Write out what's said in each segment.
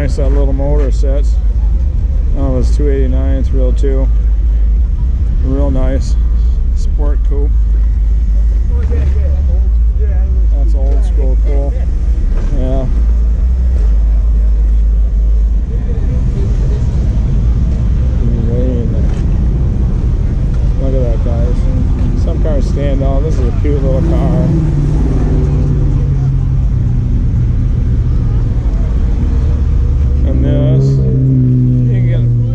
nice that little motor sits. Oh, it's 289. It's real too. Real nice. Sport coupe. That's old school cool. Yeah. Look at that, guys. Some cars stand out. This is a cute little car. And this,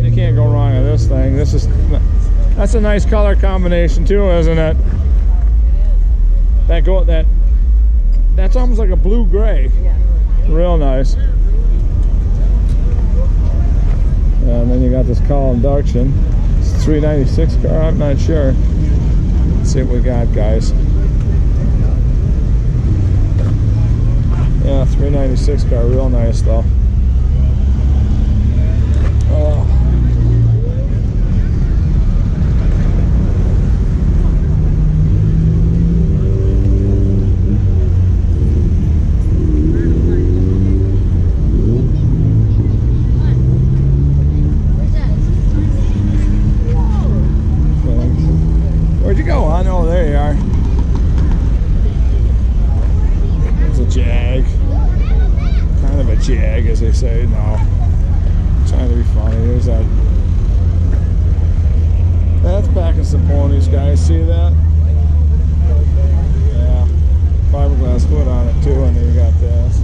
you can't go wrong with this thing. That's a nice color combination too, isn't it? That's almost like a blue gray. Real nice. And then you got this call induction. It's a 396 car. I'm not sure. Let's see what we got, guys. Yeah, 396 car. Real nice though. Oh. Where'd you go, hon? Oh, there you are. It's a Jag. Kind of a Jag, as they say. No. Trying to be funny. There's that. That's packing some ponies, guys. See that? Yeah. Fiberglass hood on it, too. And then you got this.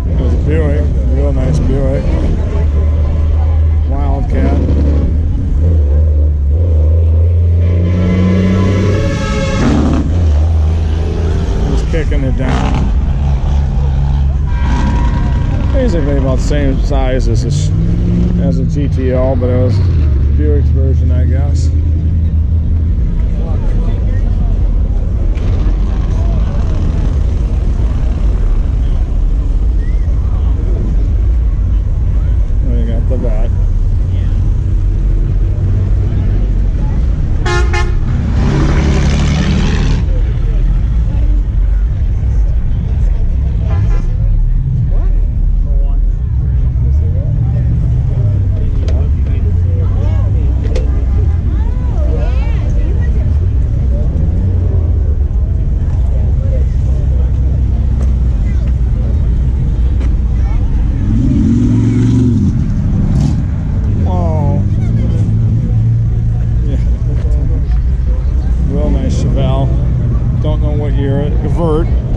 There's a Buick. A real nice Buick. Wildcat. Just kicking it down. Basically about the same size as a GTO, but it was Buick's version, I guess. Then you got the back.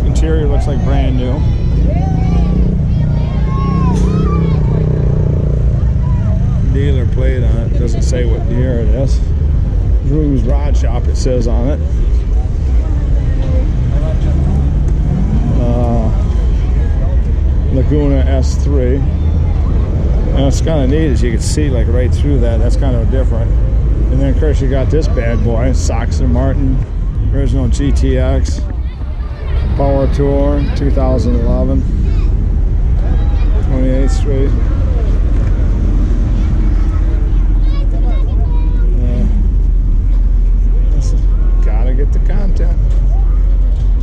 Interior looks like brand new. Dealer plate on it. Doesn't say what year it is. Drew's Rod Shop, it says on it. Laguna S3. And it's kind of neat, as you can see, like right through that. That's kind of different. And then, of course, you got this bad boy, Soxer Martin, original GTX. Power Tour, 2011, 28th Street. Gotta get the content.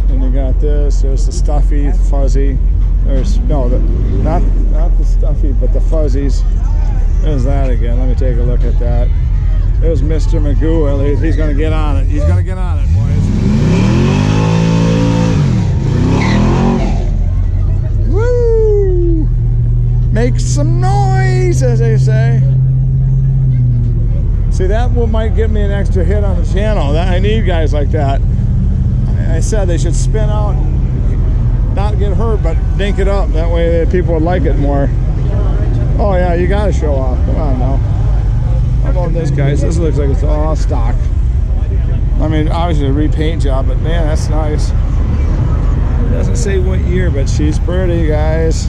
And you got this. There's the stuffy, fuzzy. There's not the stuffy, but the fuzzies. There's that again. Let me take a look at that. There's Mr. Magoo. He's gonna get on it. He's gonna get on it, boys. Make some noise, as they say. See, that might give me an extra hit on the channel. I need guys like that. I said they should spin out, not get hurt, but dink it up. That way people would like it more. Oh yeah, you gotta show off. Come on now. How about this, guys? This looks like it's all stock. I mean, obviously a repaint job, but man, that's nice. It doesn't say what year, but she's pretty, guys.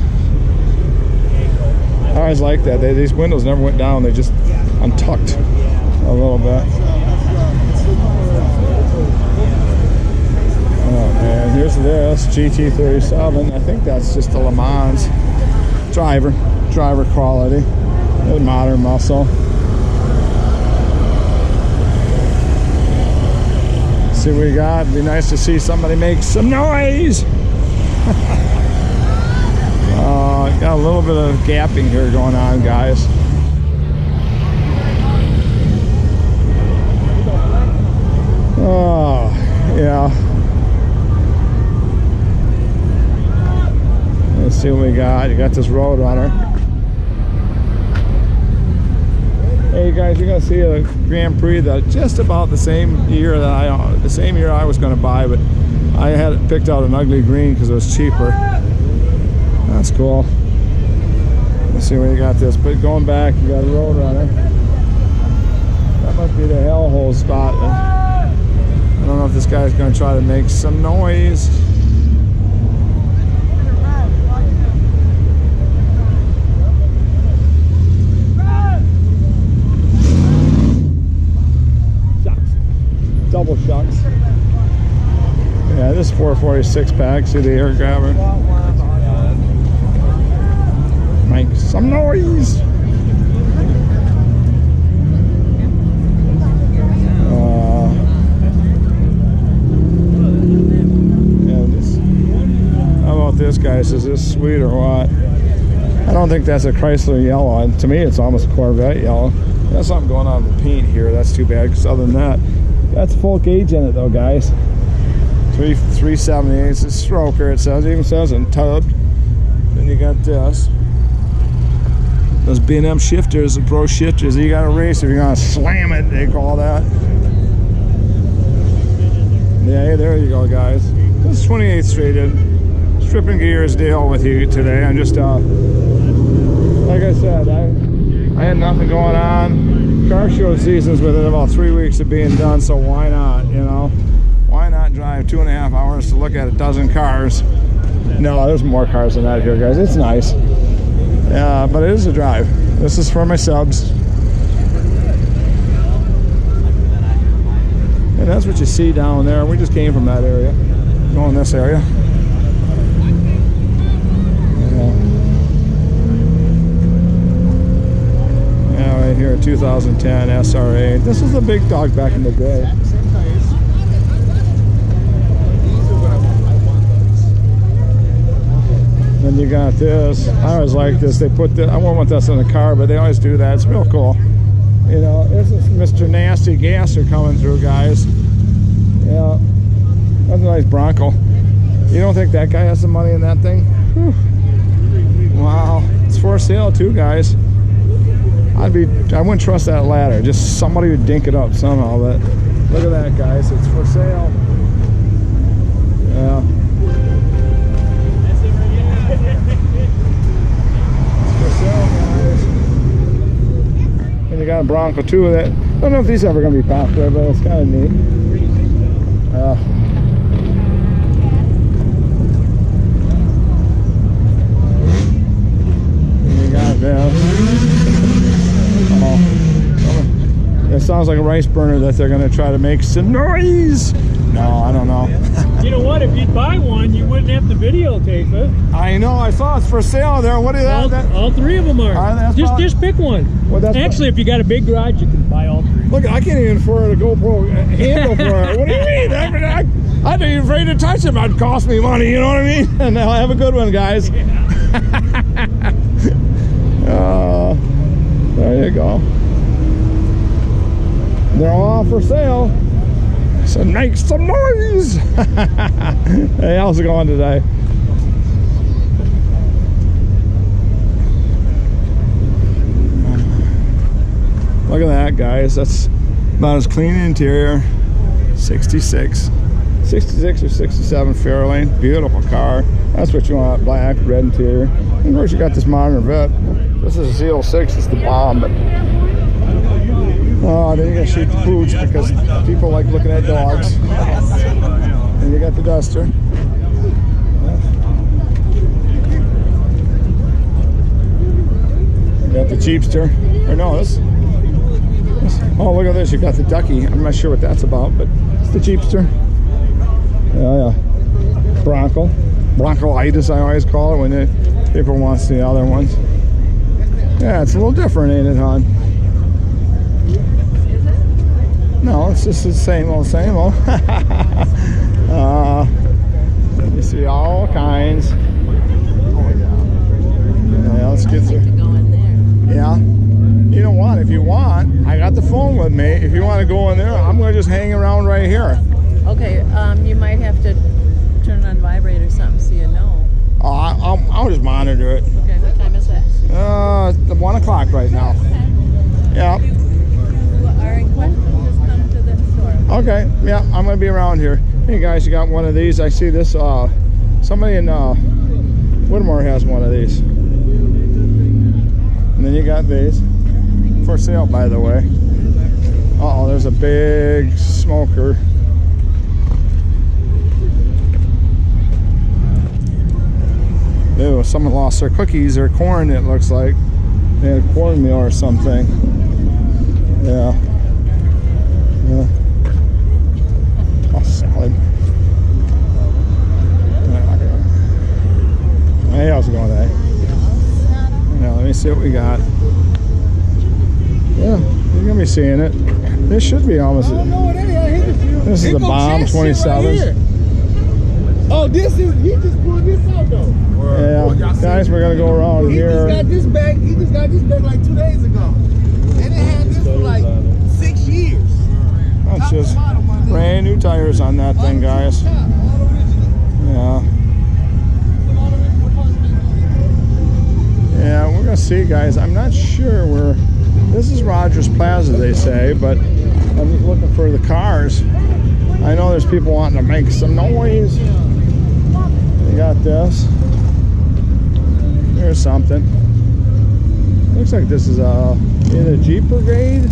I always like that. These windows never went down. They just untucked a little bit. Oh man, here's this GT37. I think that's just a Le Mans driver quality. A modern muscle. See what we got. It'd be nice to see somebody make some noise. Got a little bit of gapping here going on, guys. Oh, yeah. Let's see what we got. You got this Road Runner. Hey guys, you're gonna see a Grand Prix that just about the same year that I was gonna buy, but I had it picked out an ugly green because it was cheaper. That's cool. Let's see where you got this. But going back, you got a Road Runner. That must be the hellhole spot. I don't know if this guy's gonna try to make some noise. Double shocks. Yeah, this 446 pack. See the air grabber. Make some noise. Yeah, how about this, guys? Is this sweet or what? I don't think that's a Chrysler yellow. And to me, it's almost a Corvette yellow. There's something going on with the paint here. That's too bad. Because other than that, that's full gauge in it though, guys. 378. It's a stroker. It says, even says in tubbed. Then you got this. Those B&M shifters, the pro shifters. You got to race if you're gonna slam it. They call that. Yeah, there you go, guys. This is 28th Street. Stripping gears deal with you today. I'm just like I said, I had nothing going on. Car show season's within about 3 weeks of being done, so why not, you know? Why not drive 2.5 hours to look at a dozen cars? No, there's more cars than that here, guys. It's nice. Yeah, but it is a drive. This is for my subs. And that's what you see down there. We just came from that area. Going this area. Right here, 2010 SRA. This was a big dog back in the day. Then you got this. I always like this. They put this. I won't want this in the car, but they always do that. It's real cool. You know, this is Mr. Nasty Gasser coming through, guys. Yeah, that's a nice Bronco. You don't think that guy has some money in that thing? Whew. Wow, it's for sale too, guys. I wouldn't trust that ladder. Just somebody would dink it up somehow. But look at that, guys. It's for sale. Yeah. It's for sale, guys. And you got a Bronco too. That I don't know if these are ever going to be popular, but it's kind of neat. And you got this. It sounds like a rice burner that they're going to try to make some noise. No, I don't know. You know what? If you'd buy one, you wouldn't have to videotape it. I know. I saw it's for sale there. What is that? All three of them are. Just pick one. Well, actually, if you got a big garage, you can buy all three. Look, I can't even afford a GoPro handle for it. What do you mean? I'd be afraid to touch them. It'd cost me money. You know what I mean? And I'll have a good one, guys. There you go. They're all for sale. So make some noise. Hey, how's it going today? Look at that, guys. That's about as clean an interior. 66 or 67 Fairlane. Beautiful car. That's what you want. Black, red interior. And of course you got this modern vet. This is a Z06. It's the bomb, but oh, then you gotta shoot the pooch because people like looking at dogs. And you got the Duster. You got the Jeepster. Or no, this. Oh, look at this. You got the Ducky. I'm not sure what that's about, but it's the Jeepster. Yeah. Bronco-itis, I always call it when people want the other ones. Yeah, it's a little different, ain't it, hon? No, it's just the same old, same old. You see all kinds. Oh yeah. Yeah, let's get To some. go in there. Yeah. You know what? If you want, I got the phone with me. If you want to go in there, I'm going to just hang around right here. Okay, you might have to turn it on vibrate or something so you know. I'll just monitor it. Okay, what time is that? The 1 o'clock right now. Yeah. If you are in question, just come to the store. Okay. Yeah, I'm going to be around here. Hey guys, you got one of these? I see this. Somebody in Whittemore has one of these. And then you got these for sale, by the way. Uh oh, there's a big smoker. Ew, someone lost their cookies or corn, it looks like. They had cornmeal or something. Yeah. Yeah. Oh, salad. Hey, how's it going today? Yeah, let me see what we got. Yeah, you're gonna be seeing it. This should be almost. This is the bomb 27. Oh, this is, he just pulled this out though. Yeah, guys, we're gonna go around He here. just got this back like 2 days ago. And it had this for like 6 years. That's just brand new tires on that thing, guys. Yeah. Yeah, we're gonna see, guys. I'm not sure where. This is Rogers Plaza, they say, but I'm just looking for the cars. I know there's people wanting to make some noise. They got this. Here's something. Looks like this is either Jeep Brigade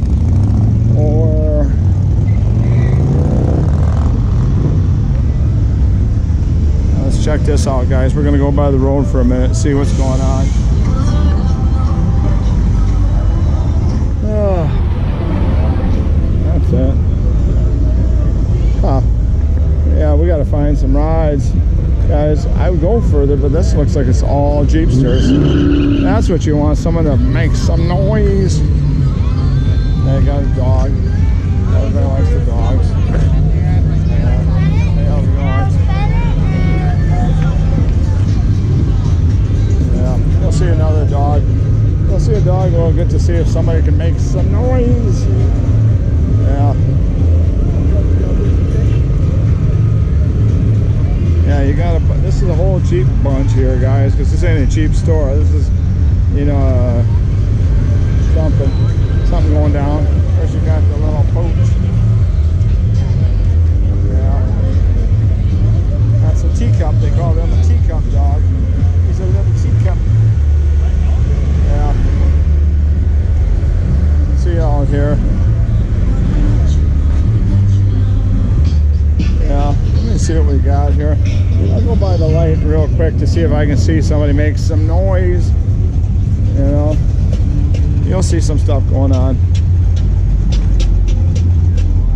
or let's check this out, guys. We're gonna go by the road for a minute, see what's going on. That's it. Huh. Yeah, we got to find some rides. Guys, I would go further, but this looks like it's all Jeepsters. That's what you want, someone to make some noise. They got a dog. Everybody likes the dogs. Hey, how's it going? Yeah, you'll see another dog. You'll see a dog, we'll get to see if somebody can make some noise. Yeah. Yeah, you gotta, this is a whole Jeep bunch here, guys, because this ain't a cheap store. This is, you know, something going down. First you got the little pooch. Yeah. That's a teacup, they call them a teacup dog. He's a little teacup. Yeah. See y'all here. Yeah, let me see what we got here. I'll go by the light real quick to see if I can see somebody make some noise. You know, you'll see some stuff going on.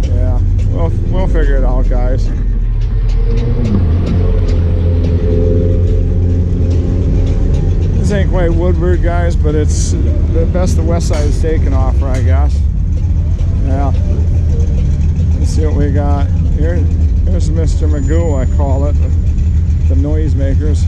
Yeah, we'll figure it out, guys. This ain't quite Woodward, guys, but it's the best the West Side is taking offer, I guess. Yeah. Let's see what we got here. Here's Mr. Magoo, I call it, the noisemakers.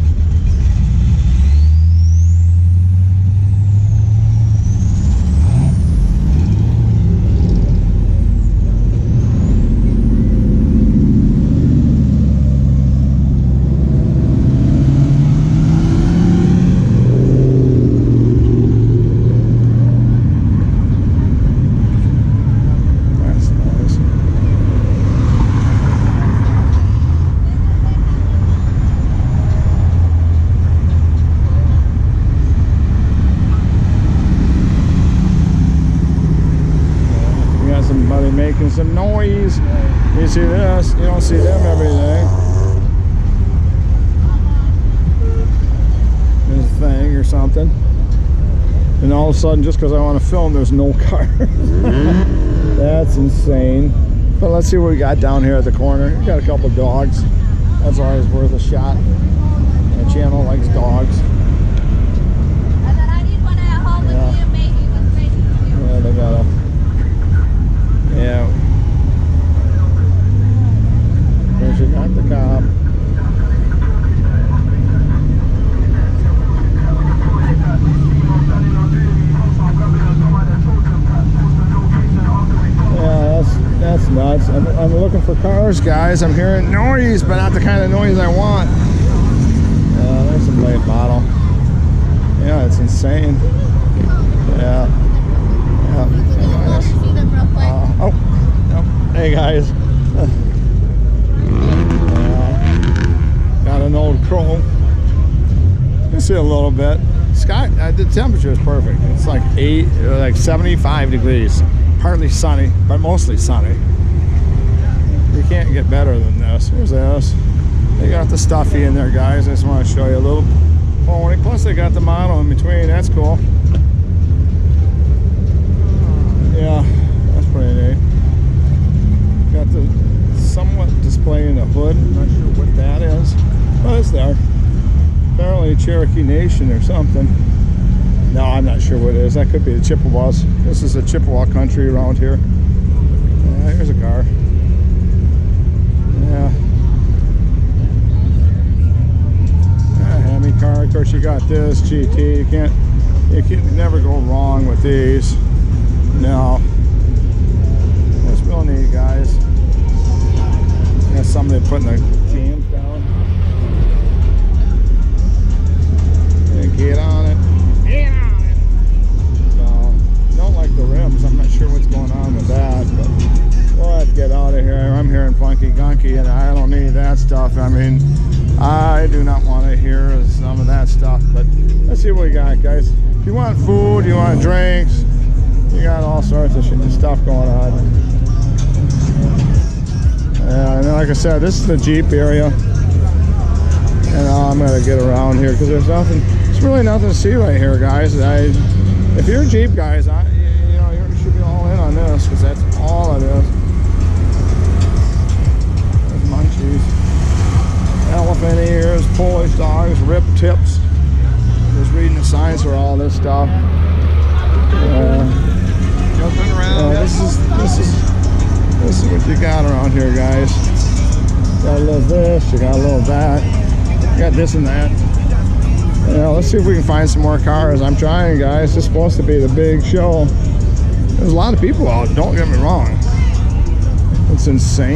Making some noise. You see this, you don't see them every day. There's a thing or something. And all of a sudden, just because I want to film, there's no car. That's insane. But let's see what we got down here at the corner. We got a couple dogs. That's always worth a shot. My channel likes dogs. Yeah, they got a... Yeah, cars, guys. I'm hearing noise, but not the kind of noise I want. Yeah, there's some late model. Yeah, it's insane. Yeah. Yeah. Hey guys. Oh, nope. Hey guys. Got an old Chrome. You can see a little bit. Sky, the temperature is perfect. It's like 75 degrees. Partly sunny, but mostly sunny. You can't get better than this. Here's this. They got the stuffy in there, guys. I just want to show you a little pony. Plus they got the model in between. That's cool. Yeah, that's pretty neat. Got the somewhat display in the hood. I'm not sure what that is. But it's there. Apparently Cherokee Nation or something. No, I'm not sure what it is. That could be the Chippewas. This is a Chippewa country around here. Here's a car. Yeah. Hemi car. Of course, you got this GT. You can never go wrong with these. No. That's real neat, guys. Got somebody putting the cams down. Get on it. Get on it. No, don't like the rims. I'm not sure what's going on with that, but we'll have to get out of here. I'm hearing funky gunky, and I don't need that stuff. I mean, I do not want to hear some of that stuff, but let's see what we got, guys. If you want food, you want drinks, you got all sorts of stuff going on. And like I said, this is the Jeep area, and I'm gonna get around here because there's really nothing to see right here, guys. If you're Jeep guys, you should be all in on this because that's all it is. There's munchies, elephant ears, Polish dogs, rip tips. Just reading the signs for all this stuff. This is what you got around here, guys. Got a little this, you got a little that, you got this and that. Let's see if we can find some more cars. I'm trying, guys. It's supposed to be the big show. There's a lot of people out, don't get me wrong. It's insane.